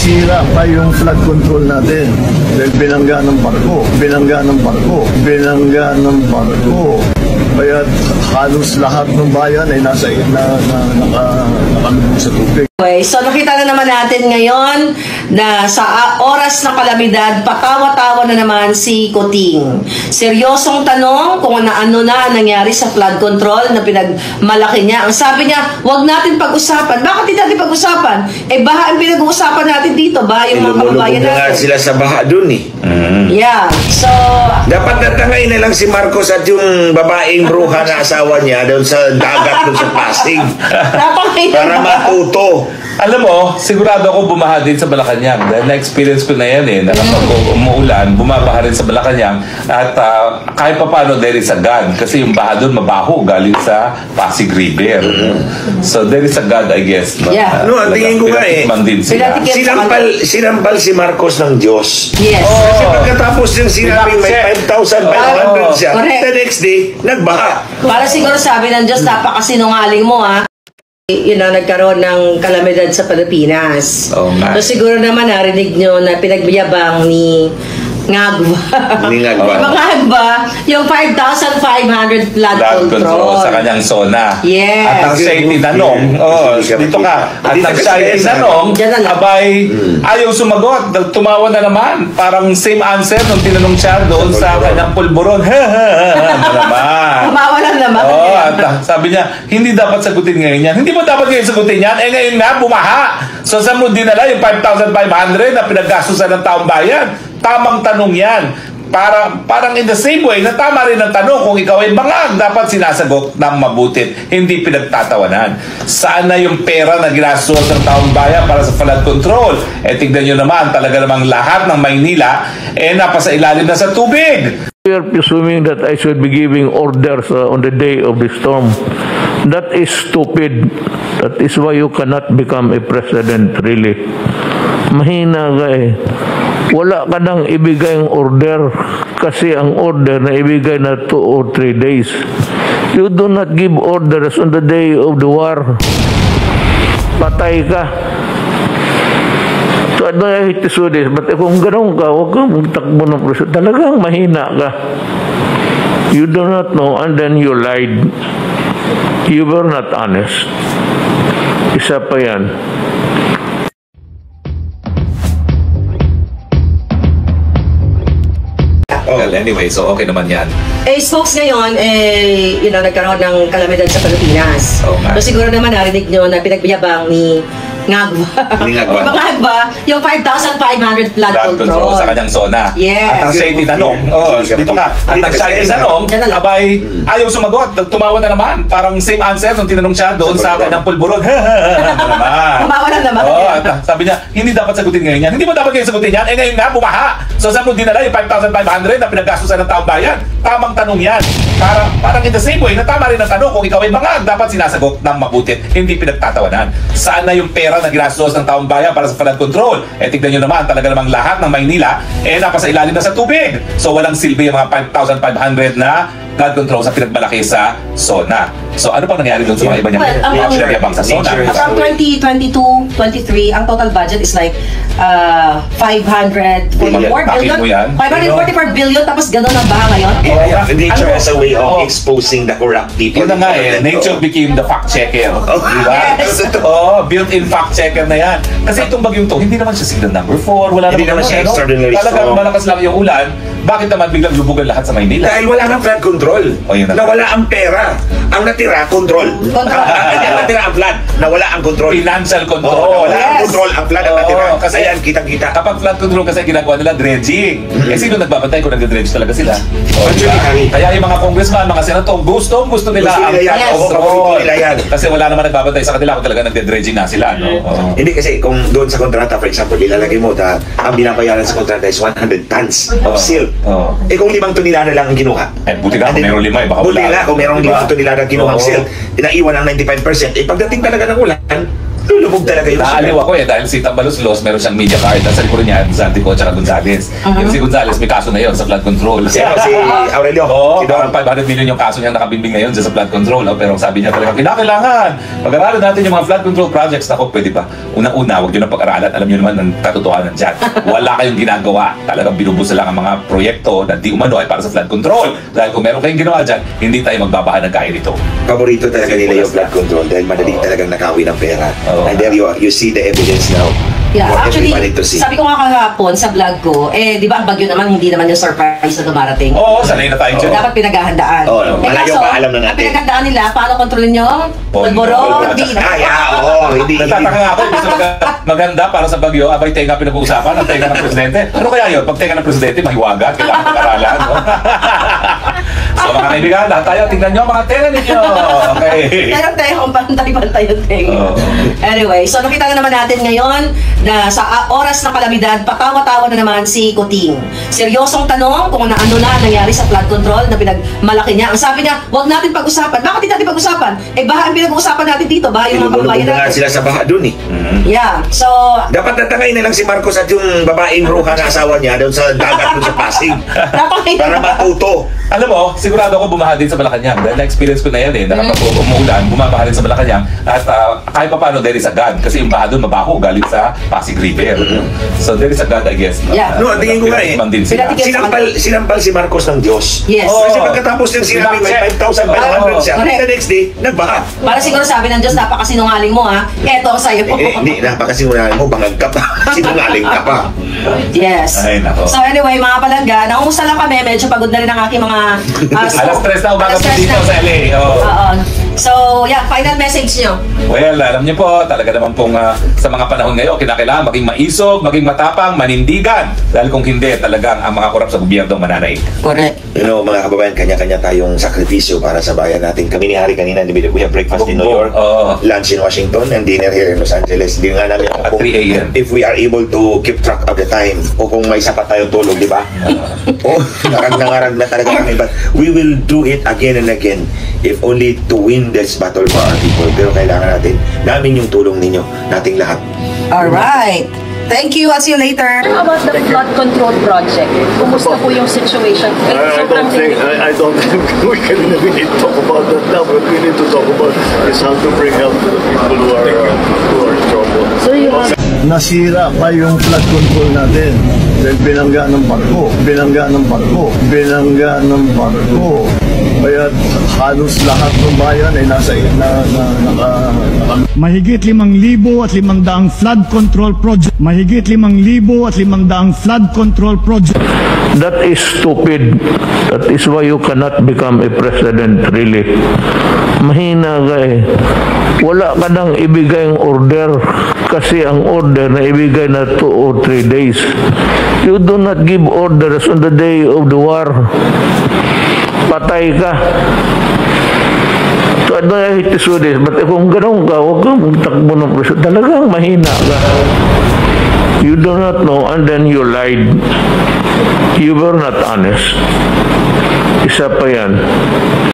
nasira pa yung flood control natin. Dahil binangga ng barko, kaya halos lahat ng bayan ay nakalubog sa tubig. Okay, so nakita na naman natin ngayon na sa oras ng kalamidad, patawa-tawa na naman si Kuting. Seryosong tanong kung ano na nangyari sa flood control na pinagmalaki niya. Ang sabi niya, wag natin pag-usapan. Bakit hindi natin pag-usapan? Eh, baha ang pinag-uusapan natin dito. Baha yung mga kababayan natin. Sila sa baha dun eh. Yeah, so... Dapat natangay na lang si Marcos at yung babaeng bruha na asawa niya doon sa dagat doon sa Pasig. Para matuto. Alam mo, sigurado ako bumaha din sa Malacanang. Dahil na-experience ko na yan eh. Na kapag umuulan, bumabaha rin sa Malacanang. At kahit pa paano, there is a God. Kasi yung baha doon mabaho galing sa Pasig River. So there is a God, I guess. No? Yeah. No, ang tingin ko nga eh. Sinampal si Marcos ng Diyos. Yes. Kasi pagkatapos yung sinabing may 5,500 siya, the next day, nagbaha. Para siguro sabi ng Diyos, napakasinungaling mo ha. Nagkaroon ng kalamidad sa Pilipinas. Oh, so siguro naman narinig nyo na pinagbiyabang ni Ngagba. Yung 5,500 flood control sa kanyang zona. Yes. At ang siya itinanong, dito ka, at ang siya itinanong, abay, ayaw sumagot. Tumawa na naman. Parang same answer nung tinanong siya doon sa kanyang pulburon. Tumawa lang naman. At sabi niya, hindi dapat sagutin ngayon yan. Hindi mo dapat ngayon sagutin yan. Eh ngayon na, bumaha. So saan mo dinala yung 5,500 na pinaggastusan ng taong bayan? Tamang tanong yan. Parang in the same way na tama rin ang tanong kung ikaw ay bangag, dapat sinasagot ng mabuti, hindi pinagtatawanan. Saan na yung pera na ginastos ng taong bayan para sa flood control? Eh tignan nyo naman, talaga namang lahat ng Maynila napasa ilalim na sa tubig. We are presuming that I should be giving orders on the day of the storm. That is stupid. That is why you cannot become a president, really. Mahina ka eh. Wala ka nang ibigay ang order kasi ang order na ibigay na 2 or 3 days. You do not give orders on the day of the war. Patay ka. So I hate to say this, but kung gano'n ka, huwag kang magtakbo ng presidente. Talagang mahina ka. You do not know and then you lied. You were not honest. Isa pa yan. Well, anyway, so okay naman yan. Spokes ngayon, nagkaroon ng kalamidad sa Pilipinas. So siguro naman narinig nyo na pinagbiyabang ni Ngagba. Yung 5,500 flood control sa kanyang zona. Yes. At ang siya itinanong, dito ka, at ang siya itinanong, abay, ayaw sumagot. Tumawa na naman. Parang same answer nung tinanong siya doon sa kanyang pulburon. Tumawa lang naman. At sabi niya, hindi dapat sagutin ngayon yan. Hindi mo dapat ngayon sagutin yan. Eh ngayon na, bumaha. So saan mo dinala yung 5,500 na pinaggastusan ng taong bayan? Tamang tanong yan. Parang in the same way na tama rin ang tanong kung ikaw ay bangag, dapat sinasagot ng mabuti, hindi pinagtatawanan. Saan na yung pera na ginastos ng taong bayan para sa flood control? Eh tignan nyo naman, talaga namang lahat ng Maynila napasa ilalim na sa tubig. So walang silbi yung mga 5,500 na flood control sa pinagmalaki sa zona. So ano pang nangyari doon sa mga iba niya? Pinagmalaki sa zona. From 2022-23, ang total budget is like 544 billion. 544 billion, tapos gano'n ang baha ngayon? Nature has a way of exposing the corrupt people. Yun na nga nature became the fact checker. Built-in fact checker na yan. Kasi itong bagyong to, hindi naman siya signal number 4, wala naman siya extraordinary storm. Talagang malakas lang yung ulan, bakit naman biglang lubugan lahat sa Maynila? Dahil wala nang flood control. Nawala ang pera. Ang natira, control. Ang natira ang flood. Nawala ang control. Financial control. Nawala ang control. Ang flood ang natira. Kasi ayan, kitang-kita. Kapag flood control kasi ginagawa nila dredging. Sino nagbabantay kung nagde-dredge talaga sila? Kaya yung mga congressman, mga senator, gusto nila yan. Kasi wala naman nagbabantay sa kanila kung talaga nagde-dredging na sila. Hindi kasi kung doon sa kontrata, for example, ilalagay mo ang binabayaran sa kontrata is 100 tons of silt. Kung 5 tonelada lang ang kinuha. Buti ka kung meron 5, baka wala. Buti nga kung merong 5 tonelada ang kinuha ang silt, naiwan ang 95%. Pagdating talaga ng ulan, Lulubog talaga yung Naaliw ako dahil si Tambalos Los meron siyang media card. Nasa likod niya, Zantico at Gonzales. Yung si Gonzales may kaso na yun sa flood control. Sino? Si Aurelio? Oo, Si Don? parang 500 million yung kaso niya nakabimbing ngayon sa flood control. Pero sabi niya talaga, kinakailangan. Pag-aralan natin yung mga flood control projects. Ako, pwede pa. Unang-una, huwag nyo na pag-aralan. Alam nyo naman ang katotohanan dyan. Wala kayong ginagawa. Talagang binubusa lang ang mga proyekto na di umano ay para sa flood control. Dahil kung meron kayong ginawa dyan, hindi tayo magbabahan ng gaya nito. Paborito talaga nila yung flood control dahil madali talagang nakawi ng pera. Oo. And there you see the evidence now. Yeah, What actually, everybody to see. sabi ko nga kahapon sa vlog ko, di ba ang bagyo naman, hindi naman yung surprise na dumarating. Oo, sanay na tayo dyan. Dapat pinaghahandaan. Oo, malayo kaso, pa, alam na natin. ang pinaghandaan nila, paano kontrolin nyo? Pulboro, di na. Hindi. Natataka nga ako, gusto maganda para sa bagyo, abay tenga pinag-uusapan, ang tenga ng presidente. Ano kaya yun? Pag tenga ng presidente, mahiwaga, kailangan mag-aralan. No? So mga kaibigan, lahat tayo, tingnan nyo ang mga tenga ninyo. Okay. Pero tayong pantay-pantay yung tenga. Oo. Anyway, so nakita na naman natin ngayon na sa oras ng kalamidad, patawa-tawa na naman si Kuting. Seryosong tanong kung ano na nangyari sa flood control na pinagmalaki niya. Ang sabi niya, huwag natin pag-usapan. Bakit hindi natin pag-usapan? Baha ang pinag-uusapan natin dito. Baha yung mga Lumulubog kababayan na nga natin. sila sa baha dun eh. Yeah, so Dapat natangay na lang si Marcos at yung babaeng bruha na asawa niya doon sa dagat doon sa Pasig. Para matuto. Alam mo, sigurado ako bumaha din sa Malacanang. Dahil na-experience ko na yan na kapag umuulan, bumabaha din sa Malacanang. At kahit pa paano, there is a God. Kasi yung baha doon, mabaho, galing sa Pasig River. So there is a God, I guess. Yeah. No, tingin ko nga eh. Pinatiman din sila. Sinampal si Marcos ng Diyos. Yes. Kasi pagkatapos ng sinabi may 5,500 siya, Correct. the next day, nagbaha. para siguro sabi ng Diyos, napakasinungaling mo ha. Eto sa'yo. Hindi, napakasinungaling mo, bangag ka pa. Sinungaling ka pa. Yes. Ay, nako. So anyway, mga palangga, nangumusta lang kami. Medyo pagod na rin ang aking mga... Alas 3 na umaga Alas po 3 dito na. sa LA. Oo. Oo. So, yeah, final message nyo. Well, alam niyo po, talaga naman pong sa mga panahon ngayon, kinakailangan maging maisog, maging matapang, manindigan. Dahil kung hindi, talagang ang mga korap sa gobyerno mananaig. Correct. You know, mga kababayan, kanya-kanya tayong sakripisyo para sa bayan natin. Kami ni Hari kanina, we have breakfast in New York, Oo. lunch in Washington, and dinner here in Los Angeles. Hindi nga namin At 3 a.m. if we are able to keep track of the time o kung may sapat tayong tulog, di ba? O, nangarag na talaga kami. But we will do it again and again if only to win this battle for our people. Pero kailangan namin yung tulong ninyo, nating lahat. Alright. Thank you. I'll see you later. How about the flood control project? Kumusta po yung situation? I don't think we can really talk about that now. What we need to talk about is how to bring help to the people who are in trouble. So you have Nasira pa yung flood control natin. Dahil binangga ng barko. Kaya halos lahat ng bayan ay nasa Mahigit 5,000 at 500 flood control project. Mahigit 5,000 at 500 flood control project. That is stupid. That is why you cannot become a president, really. Mahina ka eh. Wala ka nang ibigay ang order kasi ang order na ibigay na 2 or 3 days. You do not give orders on the day of the war. Patay ka. So, I hate to say this, but kung gano'n ka, huwag kang takbo ng president. Talagang mahina ka. You do not know and then you lied. You were not honest. Isa pa yan.